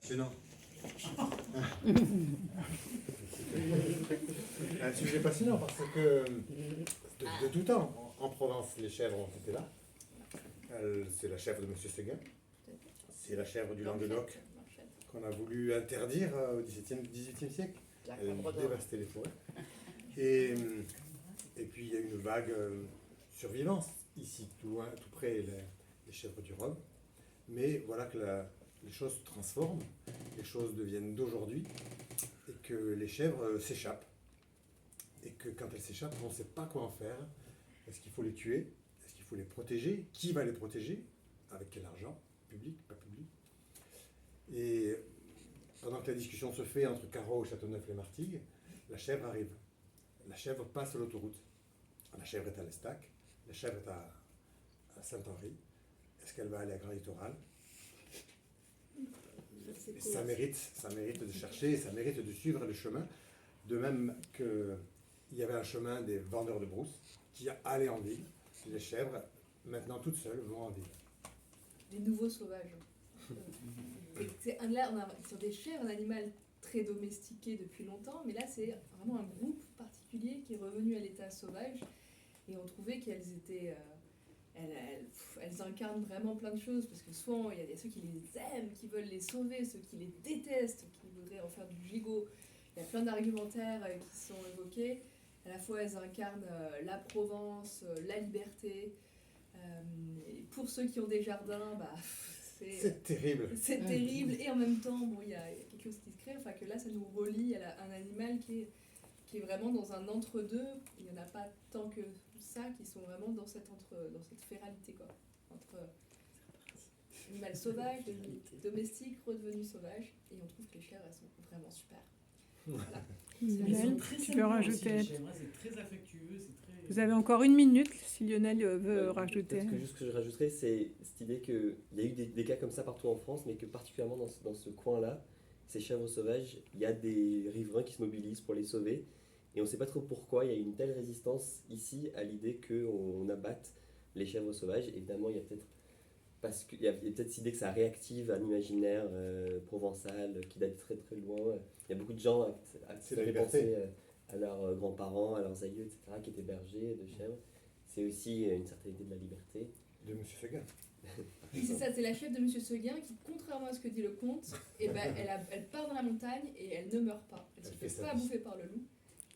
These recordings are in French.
Gênant. Un sujet passionnant parce que de tout temps, en Provence, les chèvres ont été là. C'est la chèvre de M. Séguin. C'est la chèvre du Languedoc qu'on a voulu interdire au XVIIIe siècle. Elle dévastait les forêts. Et puis il y a une vague survivance ici, tout loin, tout près, les chèvres du Rhône. Mais voilà que les choses se transforment, les choses deviennent d'aujourd'hui, et que les chèvres s'échappent. Et que quand elles s'échappent, on ne sait pas quoi en faire. Est-ce qu'il faut les tuer? Est-ce qu'il faut les protéger? Qui va les protéger? Avec quel argent? Public, pas public? Et pendant que la discussion se fait entre Carreau, Châteauneuf-les-Martigues, la chèvre arrive. La chèvre passe l'autoroute. La chèvre est à l'Estac, la chèvre est à Saint-Henri. Est-ce qu'elle va aller à Grand Littoral? Ça mérite de chercher, ça mérite de suivre le chemin. De même qu'il y avait un chemin des vendeurs de brousse qui allaient en ville. Les chèvres, maintenant toutes seules, vont en ville. Les nouveaux sauvages. Là, on a sur des chèvres, un animal très domestiqué depuis longtemps, mais là, c'est vraiment un groupe particulier qui est revenu à l'état sauvage. Et on trouvait qu'elles étaient... elles incarnent vraiment plein de choses, parce que soit il y a ceux qui les aiment, qui veulent les sauver, ceux qui les détestent, qui voudraient en faire du gigot. Il y a plein d'argumentaires qui sont évoqués. À la fois, elles incarnent la Provence, la liberté. Et pour ceux qui ont des jardins, c'est terrible. C'est terrible. Et en même temps, bon, il y a quelque chose qui se crée. Enfin, que là, ça nous relie à un animal qui est vraiment dans un entre-deux. Il n'y en a pas tant que ça qui sont vraiment dans cette féralité, quoi. Entre animal sauvage, domestique, redevenu sauvage. Et on trouve que les chèvres, elles sont vraiment super. Voilà. Lionel, tu peux rajouter. C'est très affectueux, c'est très... Vous avez encore 1 minute si Lionel veut rajouter. Juste que je rajouterais, c'est cette idée qu'il y a eu des cas comme ça partout en France, mais que particulièrement dans ce coin-là, ces chèvres sauvages, il y a des riverains qui se mobilisent pour les sauver. Et on ne sait pas trop pourquoi il y a une telle résistance ici à l'idée qu'on abatte les chèvres sauvages. Évidemment, il y a peut-être cette idée que ça réactive un imaginaire provençal qui date très très loin. Il y a beaucoup de gens qui avaient pensé à leurs grands-parents, à leurs aïeux, etc., qui étaient bergers de chèvres. C'est aussi une certaine idée de la liberté. De M. Seguin. Et c'est ça, c'est la chèvre de M. Seguin qui, contrairement à ce que dit le conte, elle part dans la montagne et elle ne meurt pas. Elle se fait pas bouffer par le loup.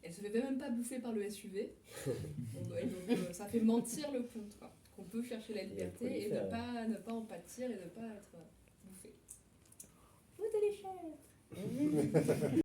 Elle se fait même pas bouffer par le SUV. Donc ça fait mentir le conte, quoi. Qu'on peut chercher la liberté et ne pas en pâtir et ne pas être bouffé. Vous les chèvres.